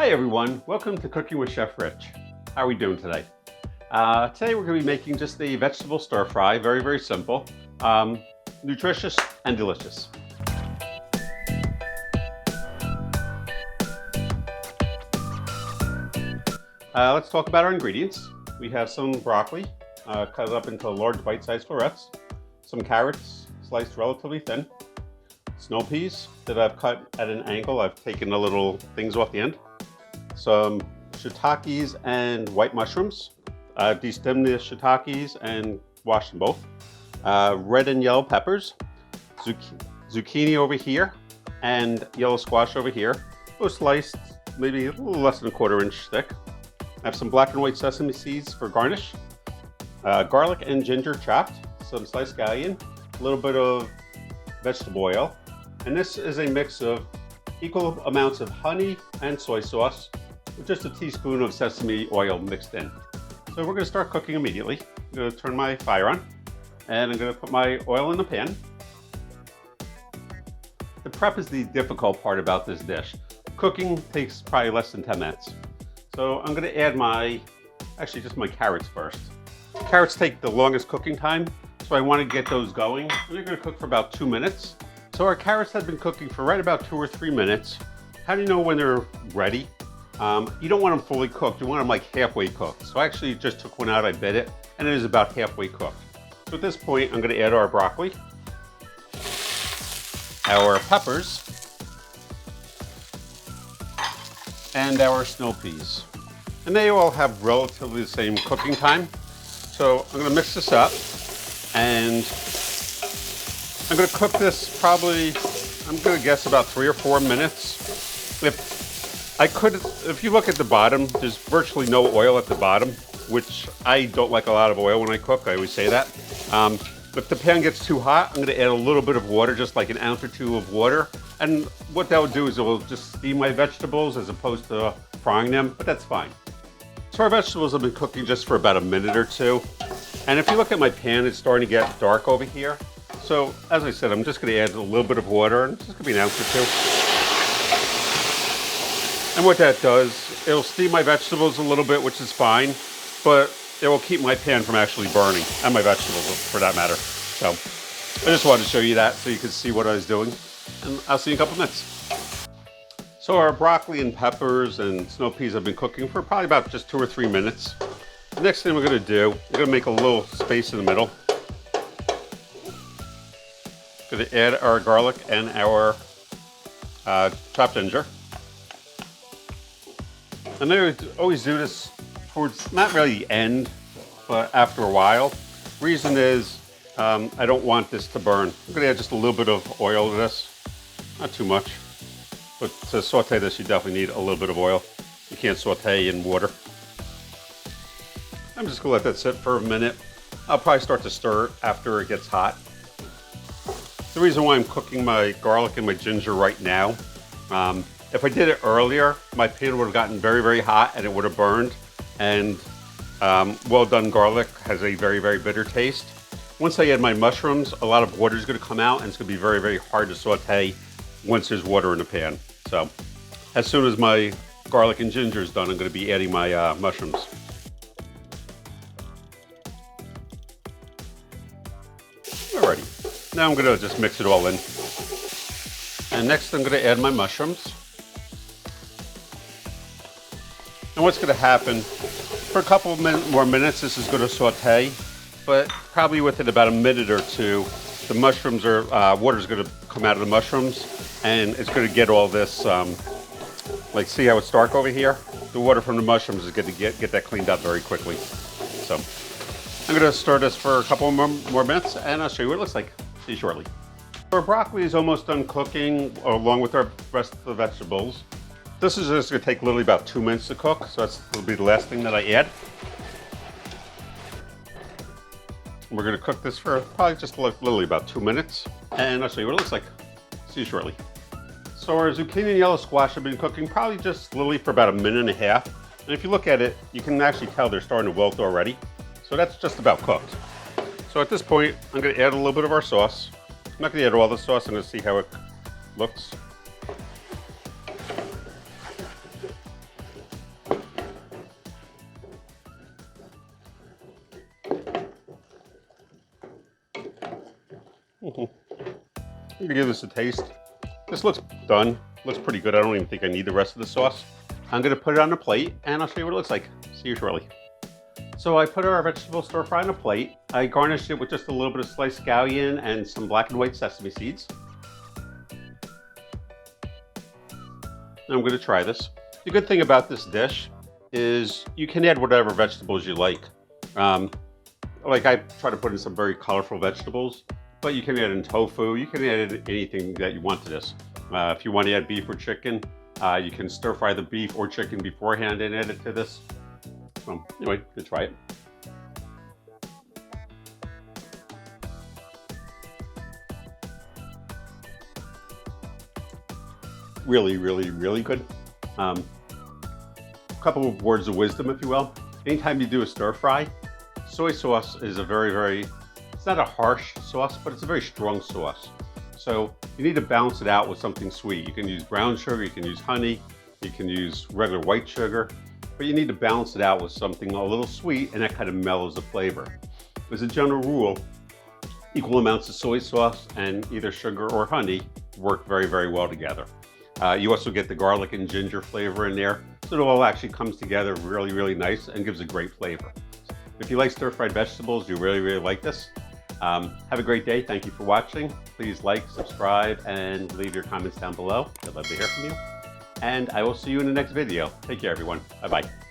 Hi everyone, welcome to Cooking with Chef Rich. How are we doing today? Today we're going to be making just a vegetable stir fry, very simple, nutritious and delicious. Let's talk about our ingredients. We have some broccoli cut up into large bite-sized florets, some carrots sliced relatively thin, snow peas that I've cut at an angle. I've taken the little things off the end. Some shiitakes and white mushrooms. I've destemmed the shiitakes and washed them both. Red and yellow peppers, zucchini over here, and yellow squash over here. Both sliced, maybe a little less than a 1/4 inch thick. I have some black and white sesame seeds for garnish. Garlic and ginger chopped, some sliced scallion, a little bit of vegetable oil. And this is a mix of equal amounts of honey and soy sauce with just a teaspoon of sesame oil mixed in. So we're going to start cooking immediately. I'm going to turn my fire on and I'm going to put my oil in the pan. The prep is the difficult part about this dish. Cooking takes probably less than 10 minutes. So I'm going to add just my carrots first. Carrots take the longest cooking time, so I want to get those going. They're going to cook for about 2 minutes. So our carrots have been cooking for right about 2 or 3 minutes. How do you know when they're ready? You don't want them fully cooked, you want them like halfway cooked. So I actually just took one out, I bit it, and it is about halfway cooked. So at this point, I'm going to add our broccoli, our peppers, and our snow peas. And they all have relatively the same cooking time. So I'm going to mix this up, and I'm going to cook this probably, I'm going to guess about 3 or 4 minutes. If you look at the bottom, there's virtually no oil at the bottom, which I don't like a lot of oil when I cook. I always say that. If the pan gets too hot, I'm going to add a little bit of water, just like an ounce or 2 of water. And what that will do is it will just steam my vegetables as opposed to frying them, but that's fine. So our vegetables have been cooking just for about a minute or 2. And if you look at my pan, it's starting to get dark over here. So as I said, I'm just going to add a little bit of water, and it's just going to be an ounce or 2. And what that does, it'll steam my vegetables a little bit, which is fine, but it will keep my pan from actually burning, and my vegetables for that matter. So I just wanted to show you that so you could see what I was doing, and I'll see you in a couple minutes. So our broccoli and peppers and snow peas have been cooking for probably about just 2 or 3 minutes. The next thing we're going to do, we're going to make a little space in the middle. Going to add our garlic and our chopped ginger. And I always do this towards, not really the end, but after a while. Reason is, I don't want this to burn. I'm going to add just a little bit of oil to this, not too much. But to saute this, you definitely need a little bit of oil. You can't saute in water. I'm just going to let that sit for a minute. I'll probably start to stir it after it gets hot. The reason why I'm cooking my garlic and my ginger right now, if I did it earlier, my pan would have gotten very hot and it would have burned. And well done garlic has a very bitter taste. Once I add my mushrooms, a lot of water is going to come out and it's going to be very hard to saute once there's water in the pan. So as soon as my garlic and ginger is done, I'm going to be adding my mushrooms. Alrighty, now I'm going to just mix it all in. And next I'm going to add my mushrooms. And what's going to happen, for a couple of more minutes this is going to saute, but probably within about a minute or 2, the mushrooms water is going to come out of the mushrooms and it's going to get all this, like see how it's dark over here? The water from the mushrooms is going to get that cleaned up very quickly. So I'm going to stir this for a couple more minutes and I'll show you what it looks like. See you shortly. Our broccoli is almost done cooking along with our rest of the vegetables. This is just going to take literally about 2 minutes to cook, so that'll be the last thing that I add. We're going to cook this for probably just literally about 2 minutes, and I'll show you what it looks like. See you shortly. So our zucchini and yellow squash have been cooking probably just literally for about a minute and a half. And if you look at it, you can actually tell they're starting to wilt already. So that's just about cooked. So at this point, I'm going to add a little bit of our sauce. I'm not going to add all the sauce, I'm going to see how it looks. I'm gonna give this a taste. This looks done. Looks pretty good. I don't even think I need the rest of the sauce. I'm gonna put it on a plate and I'll show you what it looks like. See you shortly. So I put our vegetable stir fry on a plate. I garnished it with just a little bit of sliced scallion and some black and white sesame seeds. Now I'm gonna try this. The good thing about this dish is you can add whatever vegetables you like. Like I try to put in some very colorful vegetables, but you can add in tofu. You can add anything that you want to this. If you want to add beef or chicken, you can stir fry the beef or chicken beforehand and add it to this. Anyway, let's try it. Really, really, really good. A couple of words of wisdom, if you will. Anytime you do a stir fry, soy sauce is a it's not a harsh sauce, but it's a very strong sauce. So you need to balance it out with something sweet. You can use brown sugar, you can use honey, you can use regular white sugar, but you need to balance it out with something a little sweet, and that kind of mellows the flavor. As a general rule, equal amounts of soy sauce and either sugar or honey work very, very well together. You also get the garlic and ginger flavor in there, so it all actually comes together really, really nice and gives a great flavor. If you like stir-fried vegetables, you really, really like this. Have a great day. Thank you for watching. Please like, subscribe, and leave your comments down below. I'd love to hear from you. And I will see you in the next video. Take care, everyone. Bye-bye.